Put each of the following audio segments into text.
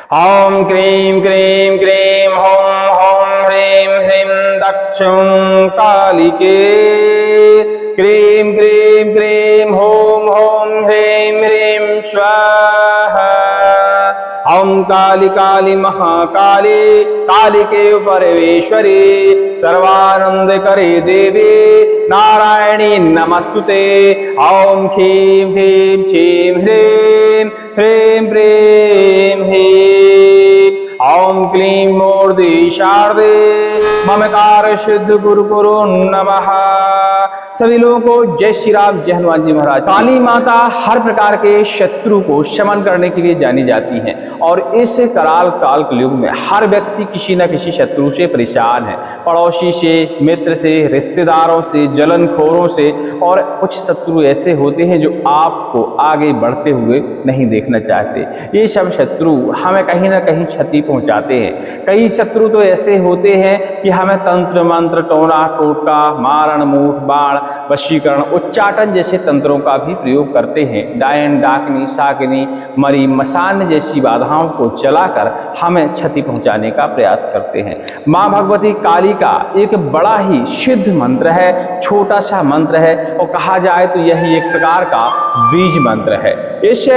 ओम क्रीं क्रीं क्रीं हों हों ह्रीं ह्रीं दक्षं कालिके। क्रीं क्रीं क्रीं हों हों ह्रीं ह्रीं स्वाहा। ओम काली काली महाकाली कालिके परमेश्वरी सर्वानंद करे देवी नारायणी नमस्तुते। ओम ह्रीं ह्रीं छीं ह्रीं ह्रीं प्रीं ह्रीं। ओम क्लीं मूर्ति शारदे ममकार सिद्ध गुरु गुरु नमः। सभी लोगों को जय श्री राम, जय हनुमान जी महाराज। काली माता हर प्रकार के शत्रु को शमन करने के लिए जानी जाती हैं और इस कराल काल कलयुग में हर व्यक्ति किसी न किसी शत्रु से परेशान है। पड़ोसी से, मित्र से, रिश्तेदारों से, जलनखोरों से, और कुछ शत्रु ऐसे होते हैं जो आपको आगे बढ़ते हुए नहीं देखना चाहते। ये सब शत्रु हमें कहीं ना कहीं क्षति पहुंचाते हैं। कई शत्रु तो ऐसे होते हैं कि हमें तंत्र मंत्र, टोना टोटका, मारण मूठ, बाण, वशीकरण, उच्चाटन जैसे तंत्रों का भी प्रयोग करते हैं। डायन, डाकनी, शाकिनी, मरी, मसान जैसी बाधाओं को चलाकर हमें क्षति पहुंचाने का प्रयास करते हैं। मां भगवती काली का एक बड़ा ही सिद्ध मंत्र है, छोटा सा मंत्र है और कहा जाए तो यह एक प्रकार का बीज मंत्र है। इस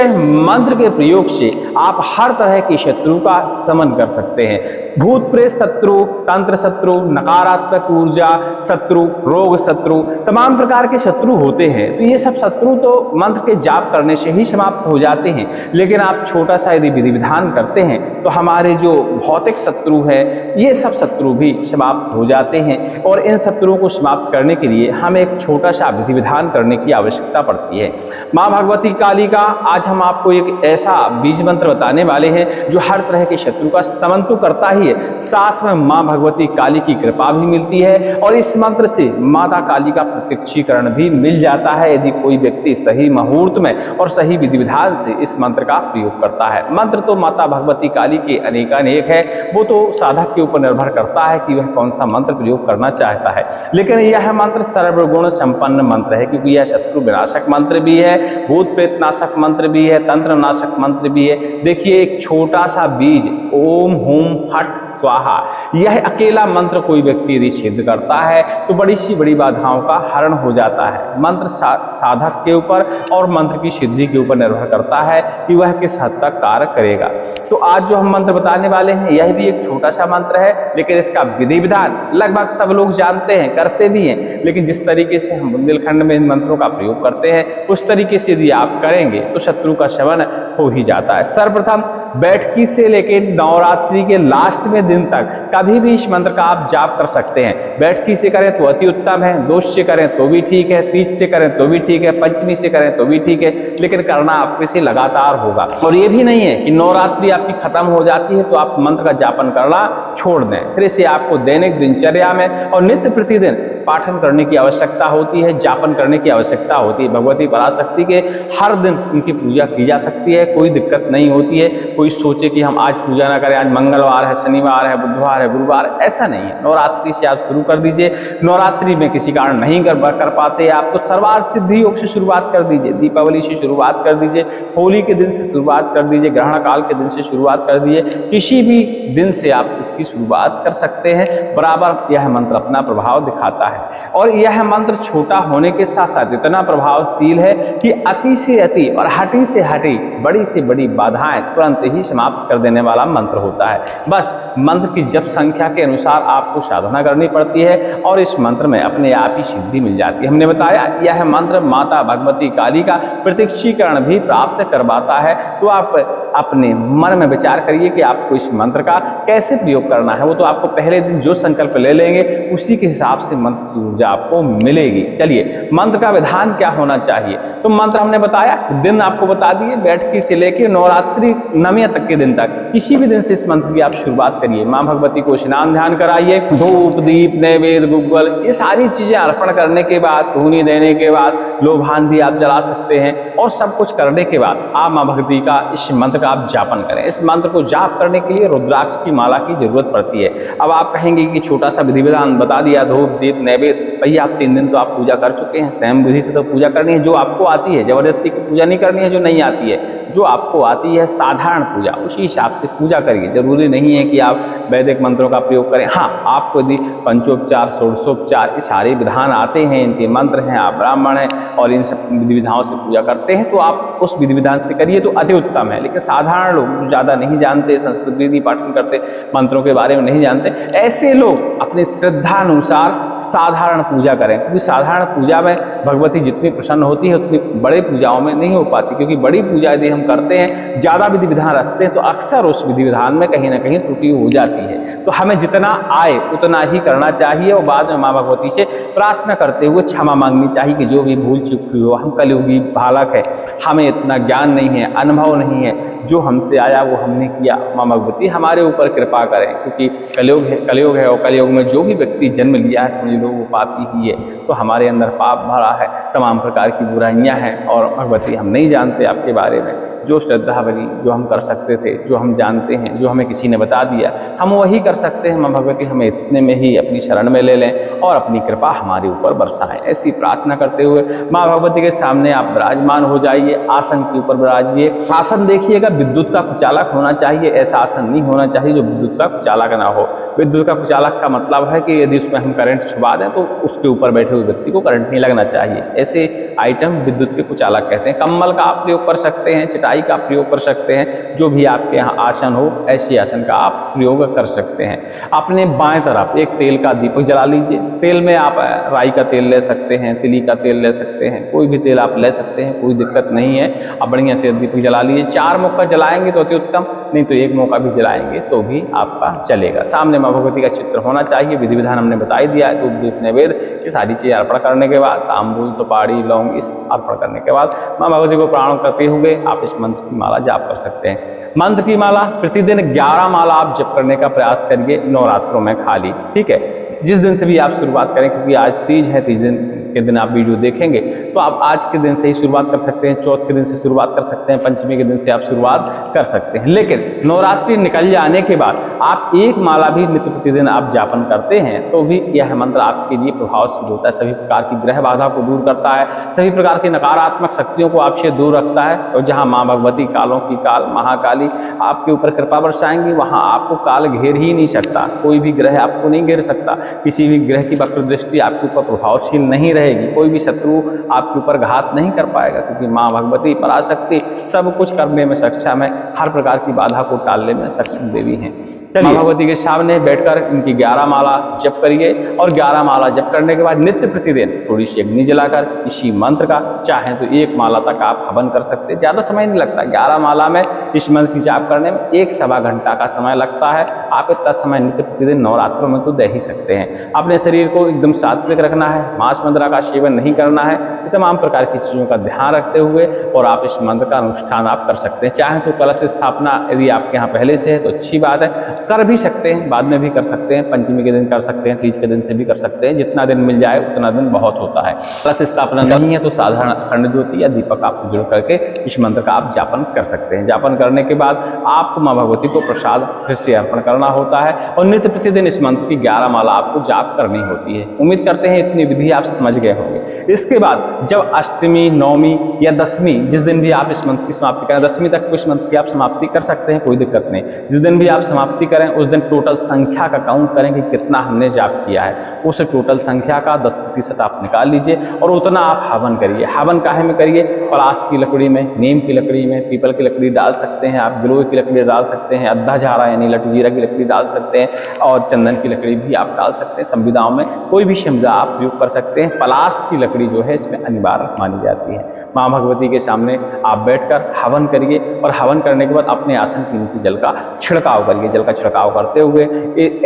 मंत्र के प्रयोग से आप हर तरह के शत्रु का समन कर सकते हैं। भूत प्रेत शत्रु, तंत्र शत्रु, नकारात्मक ऊर्जा शत्रु, रोग शत्रु, तमाम प्रकार के शत्रु होते हैं। तो ये सब शत्रु तो मंत्र के जाप करने से ही समाप्त हो जाते हैं, लेकिन आप छोटा सा यदि विधि विधान करते हैं तो हमारे जो भौतिक शत्रु है ये सब शत्रु भी समाप्त हो जाते हैं। और इन शत्रुओं को समाप्त करने के लिए हमें एक छोटा सा विधि विधान करने की आवश्यकता पड़ती है। माँ भगवती काली का आज हम आपको एक ऐसा बीज मंत्र बताने वाले हैं जो हर तरह के शत्रु का समन तो करता ही है, साथ में माँ भगवती काली की कृपा भी मिलती है और इस मंत्र से माता काली का प्रत्यक्षीकरण भी मिल जाता है यदि कोई व्यक्ति सही मुहूर्त में और सही विधि विधान से इस मंत्र का प्रयोग करता है। मंत्र तो माता भगवती काली के अनेकानेक है, वो तो साधक के ऊपर निर्भर करता है कि वह कौन सा मंत्र प्रयोग करना चाहता है, लेकिन यह मंत्र सर्वगुण संपन्न मंत्र है क्योंकि यह शत्रु विनाशक मंत्र भी है, भूत प्रेत नाशक मंत्र भी है, तंत्र नाशक मंत्र भी है। देखिए एक छोटा सा बीज ओम हुम फट स्वाहा, यह अकेला मंत्र कोई व्यक्ति यदि सिद्ध करता है तो बड़ी सी बड़ी बाधाओं का हरण हो जाता है। मंत्र साधक के ऊपर और मंत्र की सिद्धि के ऊपर निर्भर करता है कि वह किस हद तक कार्य करेगा। तो आज जो हम मंत्र बताने वाले हैं यह भी एक छोटा सा मंत्र है, लेकिन इसका विधि विधान लगभग सब लोग जानते हैं, करते भी हैं, लेकिन जिस तरीके से हम बुंदेलखंड में इन मंत्रों का प्रयोग करते हैं उस तरीके से यदि आप करेंगे तो शत्रु का शमन हो ही जाता है। सर्वप्रथम बैठकी से लेकर नवरात्रि के लास्ट में दिन तक कभी भी इस मंत्र का आप जाप कर सकते हैं। बैठकी से करें तो अति उत्तम है, दोष से करें तो भी ठीक है, तीज से करें तो भी ठीक है, पंचमी से करें तो भी ठीक है, लेकिन करना आपके से लगातार होगा। और ये भी नहीं है कि नवरात्रि आपकी खत्म हो जाती है तो आप मंत्र का जापन करना छोड़ दें, फिर इसे आपको दैनिक दिनचर्या में और नित्य प्रतिदिन पाठन करने की आवश्यकता होती है, जापन करने की आवश्यकता होती है। भगवती पराशक्ति के हर दिन उनकी पूजा की जा सकती है, कोई दिक्कत नहीं होती है। कोई सोचे कि हम आज पूजा ना करें, आज मंगलवार है, शनिवार है, बुधवार है, गुरुवार, ऐसा नहीं है। नवरात्रि से आप शुरू कर दीजिए। नवरात्रि में किसी कारण नहीं कर पाते आप तो सर्वार्थ सिद्धि योग से शुरुआत कर दीजिए, दीपावली से शुरुआत कर दीजिए, होली के दिन से शुरुआत कर दीजिए, ग्रहण काल के दिन से शुरुआत कर दीजिए, किसी भी दिन से आप इसकी शुरुआत कर सकते हैं। बराबर यह मंत्र अपना प्रभाव दिखाता है और यह मंत्र छोटा होने के साथ साथ इतना प्रभावशील है कि अति से अति और हटी से हटी बड़ी से बड़ी बाधाएं तुरंत ही समाप्त कर देने वाला मंत्र होता है। बस मंत्र की जप संख्या के अनुसार आपको साधना करनी पड़ती है और इस मंत्र में अपने आप ही सिद्धि मिल जाती है। हमने बताया यह मंत्र माता भगवती काली का प्रत्यक्षीकरण भी प्राप्त करवाता है। तो आप अपने मन में विचार करिए कि आपको इस मंत्र का कैसे प्रयोग करना है। वो तो आपको पहले दिन जो संकल्प ले लेंगे उसी के हिसाब से मंत्र की ऊर्जा आपको मिलेगी। चलिए मंत्र का विधान क्या होना चाहिए। तो मंत्र हमने बताया, दिन आपको बता दिए, बैठकी से लेकर नवरात्रि नवमी तक के दिन तक किसी भी दिन से इस मंत्र की आप शुरुआत करिए। माँ भगवती को स्नान ध्यान कराइए, धूप दीप नैवेद्य गुग्गल ये सारी चीजें अर्पण करने के बाद, धूनी देने के बाद लोभान भी आप जला सकते हैं और सब कुछ करने के बाद आप माँ भगवती का इस मंत्र का आप जापन करें। इस मंत्र को जाप करने के लिए रुद्राक्ष की माला की जरूरत पड़ती है। अब आप कहेंगे कि छोटा सा विधि विधान बता दिया, धूप दीप नैवेद्य, भैया आप 3 दिन तो आप पूजा कर चुके हैं, स्वयं विधि से तो पूजा करनी है जो आपको आती है, जबरदस्ती की पूजा नहीं करनी है जो नहीं आती है। जो आपको आती है साधारण पूजा, उसी हिसाब से पूजा करिए। जरूरी नहीं है कि आप वैदिक मंत्रों का प्रयोग करें। हाँ, आपको यदि पंचोपचार षोडशोपचार ये सारे विधान आते हैं, इनके मंत्र हैं, आप ब्राह्मण हैं और इन सब विधि विधानों से पूजा करते हैं, तो आप उस विधि विधान से करिए तो अति उत्तम है। लेकिन साधारण लोग जो ज़्यादा नहीं जानते, संस्कृत विधि पाठ नहीं करते, मंत्रों के बारे में नहीं जानते, ऐसे लोग अपने श्रद्धानुसार साधारण पूजा करें। क्योंकि साधारण पूजा में भगवती जितनी प्रसन्न होती है उतनी बड़ी पूजाओं में नहीं हो पाती। क्योंकि बड़ी पूजा यदि हम करते हैं, ज़्यादा विधि विधान रखते हैं, तो अक्सर उस विधि विधान में कहीं ना कहीं त्रुटि हो जाती है। तो हमें जितना आए उतना ही करना चाहिए और बाद में माँ भगवती से प्रार्थना करते हुए क्षमा मांगनी चाहिए कि जो भी भूल चूक हुई हो, हम कलयुगी बालक है, हमें इतना ज्ञान नहीं है, अनुभव नहीं है, जो हमसे आया वो हमने किया, माँ भगवती हमारे ऊपर कृपा करें। क्योंकि कलयुग है और कलयुग में जो भी व्यक्ति जन्म लिया है समझ लो वो पापी ही है। तो हमारे अंदर पाप भरा है, तमाम प्रकार की बुराइयां हैं और भगवती हम नहीं जानते आपके बारे में। जो श्रद्धा भरी, जो हम कर सकते थे, जो हम जानते हैं, जो हमें किसी ने बता दिया, हम वही कर सकते हैं। माँ भगवती हमें इतने में ही अपनी शरण में ले लें और अपनी कृपा हमारे ऊपर बरसाएं। ऐसी प्रार्थना करते हुए माँ भगवती के सामने आप विराजमान हो जाइए, आसन के ऊपर विराजिए। आसन देखिएगा विद्युत का कुचालक होना चाहिए, ऐसा आसन नहीं होना चाहिए जो विद्युत का कुचालक ना हो। विद्युत का कुचालक का मतलब है कि यदि उसमें हम करंट छुपा दें तो उसके ऊपर बैठे हुए व्यक्ति को करंट नहीं लगना चाहिए। ऐसे आइटम विद्युत के कुचालक कहते हैं। कंबल का आप प्रयोग कर सकते हैं, चटाई का प्रयोग कर सकते हैं, जो भी आपके यहाँ आसन हो ऐसे आसन का आप प्रयोग कर सकते हैं। अपने बाएं तरफ एक तेल का दीपक जला लीजिए। तेल में आप राई का तेल ले सकते हैं, तिली का तेल ले सकते हैं, कोई भी तेल आप ले सकते हैं, कोई दिक्कत नहीं है। आप बढ़िया से दीपक जला लीजिए। 4 मौका जलाएंगे तो अति उत्तम, नहीं तो 1 मौका भी जलाएंगे तो भी आपका चलेगा। सामने माँ भगवती का चित्र होना चाहिए। विधि विधान हमने बता ही दिया है। धूप दीप नैवेद्य ये सारी चीज़ें अर्पण करने के बाद, तांबूल सुपारी लौंग इस अर्पण करने के बाद माँ भगवती को प्रणाम करते हुए आप इस मंत्र की माला जाप कर सकते हैं। मंत्र की माला प्रतिदिन 11 माला आप जप करने का प्रयास करिए, नवरात्रों में खाली, ठीक है। जिस दिन से भी आप शुरुआत करें, क्योंकि आज तीज है, तीज के दिन आप वीडियो देखेंगे तो आप आज के दिन से ही शुरुआत कर सकते हैं, चौथ के दिन से शुरुआत कर सकते हैं, पंचमी के दिन से आप शुरुआत कर सकते हैं। लेकिन नवरात्रि निकल जाने के बाद आप 1 माला भी नित्य प्रतिदिन आप जापन करते हैं तो भी यह मंत्र आपके लिए प्रभावशील होता है। सभी प्रकार की ग्रह बाधा को दूर करता है, सभी प्रकार की नकारात्मक शक्तियों को आपसे दूर रखता है। और जहाँ माँ भगवती कालों की काल महाकाली आपके ऊपर कृपा बरसाएंगी, वहाँ आपको काल घेर ही नहीं सकता। कोई भी ग्रह आपको नहीं घेर सकता, किसी भी ग्रह की वक्र दृष्टि आपके ऊपर प्रभावशील नहीं रहेगी, कोई भी शत्रु आपके ऊपर घात नहीं कर पाएगा। क्योंकि माँ भगवती पराशक्ति सब कुछ करने में सक्षम है, हर प्रकार की बाधा को टालने में सक्षम देवी हैं। माँ भगवती के सामने बैठकर इनकी 11 माला जप करिए और 11 माला जप करने के बाद नित्य प्रतिदिन थोड़ी सी अग्नि जलाकर इसी मंत्र का चाहे तो 1 माला तक आप हवन कर सकते हैं। ज़्यादा समय नहीं लगता। 11 माला में इस मंत्र की जाप करने में 1 सवा घंटा का समय लगता है। आप इतना समय नित्य प्रतिदिन नवरात्रों में तो दे ही सकते हैं। अपने शरीर को एकदम सात्विक रखना है, मांस मदिरा का सेवन नहीं करना है, तमाम प्रकार की चीज़ों का ध्यान रखते हुए और आप इस मंत्र का अनुष्ठान आप कर सकते हैं। चाहे तो कलश स्थापना यदि आपके यहाँ पहले से है तो अच्छी बात है, कर भी सकते हैं, बाद में भी कर सकते हैं, पंचमी के दिन कर सकते हैं, तीज के दिन से भी कर सकते हैं। जितना दिन मिल जाए उतना दिन बहुत होता है। कलश स्थापना नहीं है तो साधारण अखंड ज्योति या दीपक आप जुड़ करके इस मंत्र का आप जापन कर सकते हैं। जापन करने के बाद आपको माँ भगवती को प्रसाद फिर से अर्पण करना होता है और नित्य प्रतिदिन इस मंत्र की 11 माला आपको जाप करनी होती है। उम्मीद करते हैं इतनी विधि आप समझ गए होंगे। इसके बाद जब अष्टमी, नवमी या दशमी, जिस दिन भी आप इस मंत्र की समाप्ति करें, 10वीं तक इस मंत्र की आप समाप्ति कर सकते हैं, कोई दिक्कत नहीं। जिस दिन भी आप समाप्ति करें उस दिन टोटल संख्या का काउंट करें कि कितना हमने जाप किया है। उस टोटल संख्या का 10% आप निकाल लीजिए और उतना आप हवन करिए। हवन काहे में करिए? पलाश की लकड़ी में, नीम की लकड़ी में, पीपल की लकड़ी डाल सकते हैं आप, गिलोय की लकड़ी डाल सकते हैं, अद्धा झारा यानी लटजीरा की लकड़ी डाल सकते हैं और चंदन की लकड़ी भी आप डाल सकते हैं। संविदाओं में कोई भी संविदा आप प्रयोग कर सकते हैं। पलाश की लकड़ी जो है इसमें अनिवार्य मानी जाती है। माँ भगवती के सामने आप बैठकर हवन करिए और हवन करने के बाद अपने आसन के नीचे जल का छिड़काव करिए। जल का छिड़काव करते हुए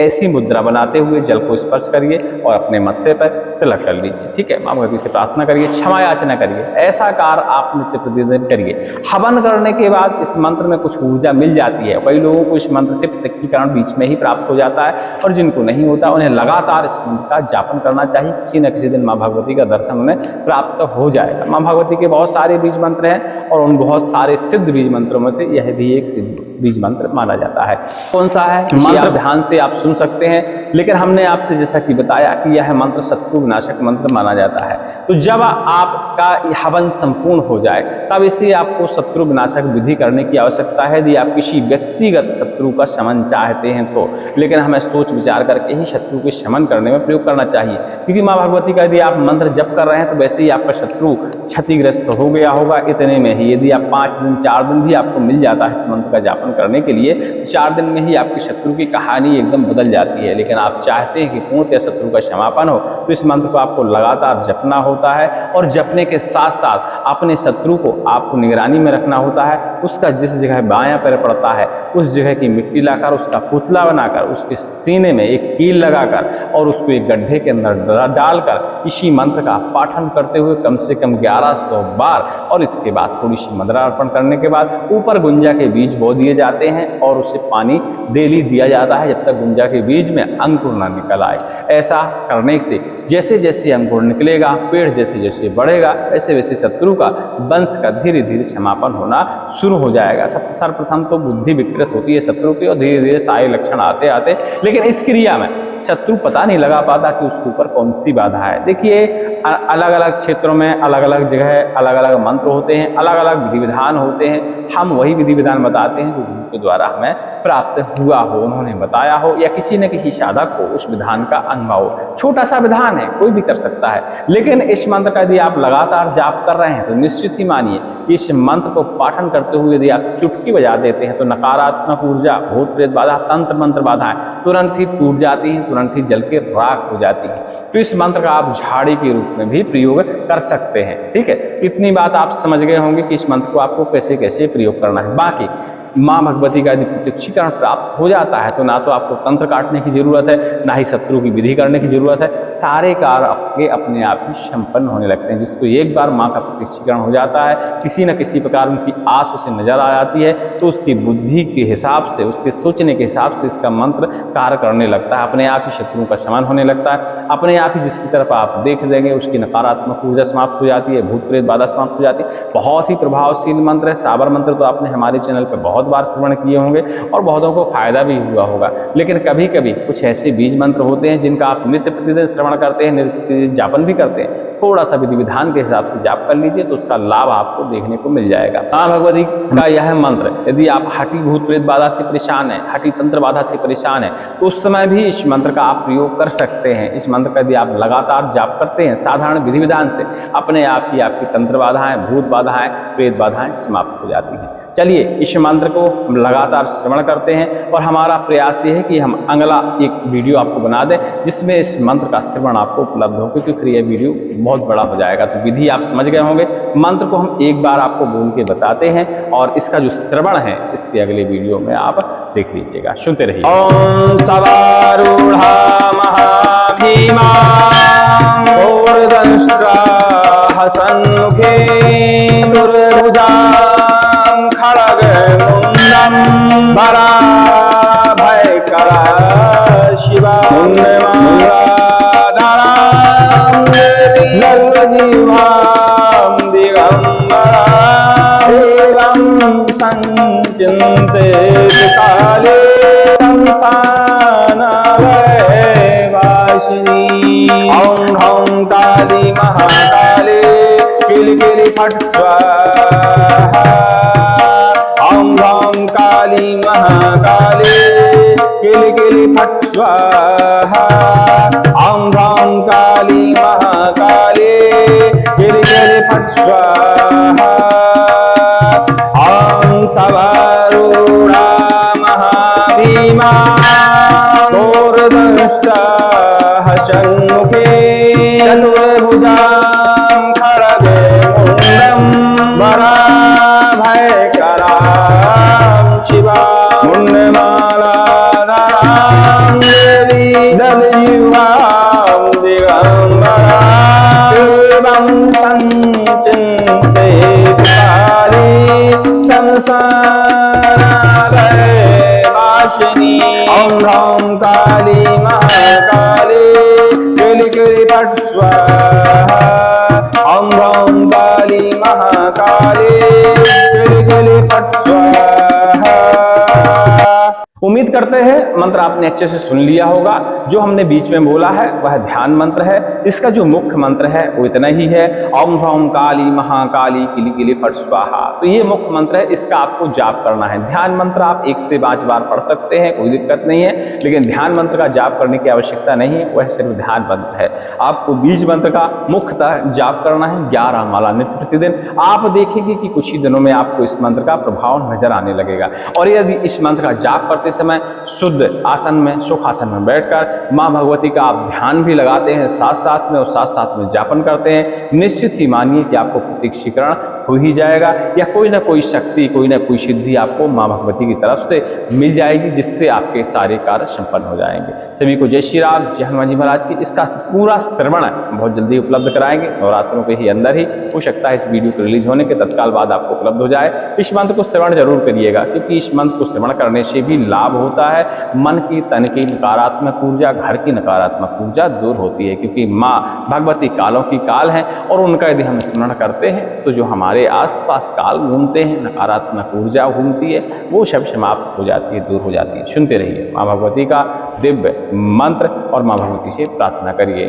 ऐसी मुद्रा बनाते हुए जल को स्पर्श करिए और अपने मत्थे पर तिलक कर लीजिए। ठीक है, माँ भगवती से प्रार्थना करिए, क्षमा याचना करिए। ऐसा कार्य आप नित्य प्रतिदिन करिए। हवन करने के बाद इस मंत्र में कुछ ऊर्जा मिल जाती है। कई लोगों को इस मंत्र से प्रत्यक्षीकरण बीच में ही प्राप्त हो जाता है और जिनको नहीं होता उन्हें लगातार इस मंत्र का जापन करना चाहिए। किसी न किसी दिन माँ भगवती का दर्शन उन्हें प्राप्त हो जाएगा। माँ भगवती के बहुत सारे बीज मंत्र हैं और उन बहुत सारे सिद्ध बीज मंत्रों में से यह भी एक सिद्ध बीज मंत्र माना जाता है। कौन सा है मंत्र ध्यान से आप सुन सकते हैं, लेकिन हमने आपसे जैसा कि बताया कि यह मंत्र शत्रु विनाशक मंत्र माना जाता है। तो जब आपका हवन संपूर्ण हो जाए तब इसे आपको शत्रु विनाशक विधि करने की आवश्यकता है यदि आप किसी व्यक्तिगत शत्रु का शमन चाहते हैं तो, लेकिन हमें सोच विचार करके ही शत्रु के शमन करने में प्रयोग करना चाहिए, क्योंकि माँ भगवती का यदि आप मंत्र जप कर रहे हैं तो वैसे ही आपका शत्रु क्षतिग्रस्त हो गया होगा इतने में ही। यदि आप 5 दिन 4 दिन भी आपको मिल जाता है इस मंत्र का जापन करने के लिए, तो 4 दिन में ही आपके शत्रु की कहानी एकदम बदल जाती है। लेकिन आप चाहते हैं कि पूर्णतः शत्रु का समापन हो तो इस मंत्र को आपको लगातार जपना होता है, और जपने के साथ साथ अपने शत्रु को आपको निगरानी में रखना होता है। उसका जिस जगह बायां पैर पड़ता है उस जगह की मिट्टी लाकर उसका पुतला बनाकर उसके सीने में एक कील लगाकर और उसको एक गड्ढे के अंदर डालकर इसी मंत्र का पाठन करते हुए कम से कम 1100 बार, और इसके बाद थोड़ी सी मदिरा अर्पण करने के बाद ऊपर गुंजा के बीज बो दिए जाते हैं और उसे पानी डेली दिया जाता है जब तक गुंजा के बीज में अंकुर ना निकल आए। ऐसा करने से जैसे जैसे अंकुर निकलेगा, पेड़ जैसे जैसे बढ़ेगा, वैसे वैसे शत्रु का वंश का धीरे धीरे समापन होना शुरू हो जाएगा। सर्वप्रथम तो बुद्धि विकृत होती है शत्रु की और धीरे धीरे सारे लक्षण आते आते, लेकिन इस क्रिया में शत्रु पता नहीं लगा पाता कि उसके ऊपर कौन सी बाधा है। देखिए अलग अलग क्षेत्रों में अलग अलग जगह अलग अलग मंत्र होते हैं, अलग अलग विधि विधान होते हैं। हम वही विधि विधान बताते हैं जो गुरु के द्वारा हमें प्राप्त हुआ हो, उन्होंने बताया हो, या किसी न किसी साधक को उस विधान का अनुभव हो। छोटा सा विधान है, कोई भी कर सकता है, लेकिन इस मंत्र का यदि आप लगातार जाप कर रहे हैं तो निश्चित ही मानिए कि इस मंत्र को पाठन करते हुए यदि आप चुटकी बजा देते हैं तो नकारात्मक ऊर्जा, भूत प्रेत बाधा, तंत्र मंत्र बाधाएं तुरंत ही टूट जाती हैं, तुरंत ही जल के राख हो जाती है। तो इस मंत्र का आप झाड़ी के रूप में भी प्रयोग कर सकते हैं। ठीक है, इतनी बात आप समझ गए होंगे कि इस मंत्र को आपको कैसे कैसे प्रयोग करना है। बाकी माँ भगवती का यदि प्रत्यक्षीकरण प्राप्त हो जाता है तो ना तो आपको तंत्र काटने की जरूरत है, ना ही शत्रु की विधि करने की जरूरत है। सारे कार्य आपके अपने आप ही संपन्न होने लगते हैं। जिसको एक बार माँ का प्रत्यक्षीकरण हो जाता है, किसी न किसी प्रकार उनकी आस उसे नजर आ जाती है, तो उसकी बुद्धि के हिसाब से, उसके सोचने के हिसाब से इसका मंत्र कार्य करने लगता है। अपने आप ही शत्रुओं का शमन होने लगता है, अपने आप ही जिसकी तरफ आप देख देंगे उसकी नकारात्मक ऊर्जा समाप्त हो जाती है, भूत प्रेत बाधा समाप्त हो जाती है। बहुत ही प्रभावशील मंत्र है। साबर मंत्र तो आपने हमारे चैनल पर बहुत बार श्रवण किए होंगे और बहुतों को फायदा भी हुआ होगा। लेकिन कभी कभी कुछ ऐसे बीज मंत्र होते हैं जिनका आप नित्य प्रतिदिन श्रवण करते हैं, नित्य प्रतिदिन जापन भी करते हैं। थोड़ा सा विधि विधान के हिसाब से जाप कर लीजिए तो उसका लाभ आपको देखने को मिल जाएगा। माँ भगवती का यह मंत्र यदि आप हठी भूत प्रेत बाधा से परेशान है, हठी तंत्र बाधा से परेशान है, तो उस समय भी इस मंत्र का आप प्रयोग कर सकते हैं। इस मंत्र का यदि आप लगातार जाप करते हैं साधारण विधि विधान से, अपने आप ही आपकी तंत्र बाधाएं, भूत बाधाएं, प्रेत बाधाएं समाप्त हो जाती हैं। चलिए इस मंत्र को हम लगातार श्रवण करते हैं और हमारा प्रयास ये है कि हम अगला एक वीडियो आपको बना दें जिसमें इस मंत्र का श्रवण आपको उपलब्ध हो, क्योंकि यह वीडियो बहुत बड़ा हो जाएगा। तो विधि आप समझ गए होंगे। मंत्र को हम एक बार आपको बोल के बताते हैं और इसका जो श्रवण है इसके अगले वीडियो में आप देख लीजिएगा, सुनते रहिए। ओम सवारूढ़ा महाभीमा ऊर्ध्वंष्ट्राः सन्मुखे दुर्भुजा खड्गमुण्डं वराभयकरा शिवा मुण्डमालाधरां सर्वजीवां दिगम्बरा एवं संचिन्ते काले संसारनभयवासिनी। ॐ ह्रौं काली महाकाले किलकिली फट् स्वाहा। ॐ ह्रौं काली महाकाले किलकिली फट् स्वाहा। ॐ ह्रौं काली महाकाले किलकिली फट् स्वाहा। ॐ सवारूढ़ा महाभीमा ऊर्ध्वंष्ट्राः सन्मुखे चतुर्भुजां खड्गमुण्डं वराभयकरां शिवां मुण्डमालाधरां देवी दलयुगां दिगम्बरां एवं संचिन्ते काले संसारभयवासिनी। ॐ ह्रौं काली महाकाले किलकिली फट् स्वाहा। ॐ ह्रौं काली महा काले गिलिगिलि फट स्वाहा। उम्मीद करते हैं मंत्र आपने अच्छे से सुन लिया होगा। जो हमने बीच में बोला है वह ध्यान मंत्र है। इसका जो मुख्य मंत्र है वो इतना ही है, ओम ह्रौं काली महाकाली किलिकिलि फट स्वाहा। तो ये मुख्य मंत्र है, इसका आपको जाप करना है। ध्यान मंत्र आप 1 से 5 बार पढ़ सकते हैं, कोई दिक्कत नहीं है, लेकिन ध्यान मंत्र का जाप करने की आवश्यकता नहीं है, वह सिर्फ ध्यान मंत्र है। आपको बीज मंत्र का मुख्यतः जाप करना है 11 माला नित्य प्रतिदिन। आप देखेंगे कि कुछ ही दिनों में आपको इस मंत्र का प्रभाव नजर आने लगेगा। और यदि इस मंत्र का जाप करते समय शुद्ध आसन में, सुख आसन में बैठकर मां भगवती का आप ध्यान भी लगाते हैं साथ साथ में और साथ साथ में जापन करते हैं, निश्चित ही मानिए कि आपको प्रत्यक्षीकरण हो ही जाएगा, या कोई ना कोई शक्ति, कोई ना कोई सिद्धि आपको मां भगवती की तरफ से मिल जाएगी, जिससे आपके सारे कार्य संपन्न हो जाएंगे। सभी को जय श्री राम, जय हनुमान जी महाराज की। इसका पूरा श्रवण बहुत जल्दी उपलब्ध कराएंगे, नवरात्रों के ही अंदर ही हो सकता है इस वीडियो के रिलीज होने के तत्काल बाद आपको उपलब्ध हो जाए। इस मंत्र को श्रवण जरूर करिएगा, क्योंकि इस मंत्र को श्रवण करने से भी लाभ होता है। मन की, तन की नकारात्मक ऊर्जा, घर की नकारात्मक ऊर्जा दूर होती है, क्योंकि माँ भगवती कालों की काल है, और उनका यदि हम स्मरण करते हैं तो जो हमारे आसपास काल घूमते हैं, नकारात्मक ऊर्जा घूमती है, वो सब समाप्त हो जाती है, दूर हो जाती है। सुनते रहिए माँ भगवती का दिव्य मंत्र और माँ भगवती से प्रार्थना करिए।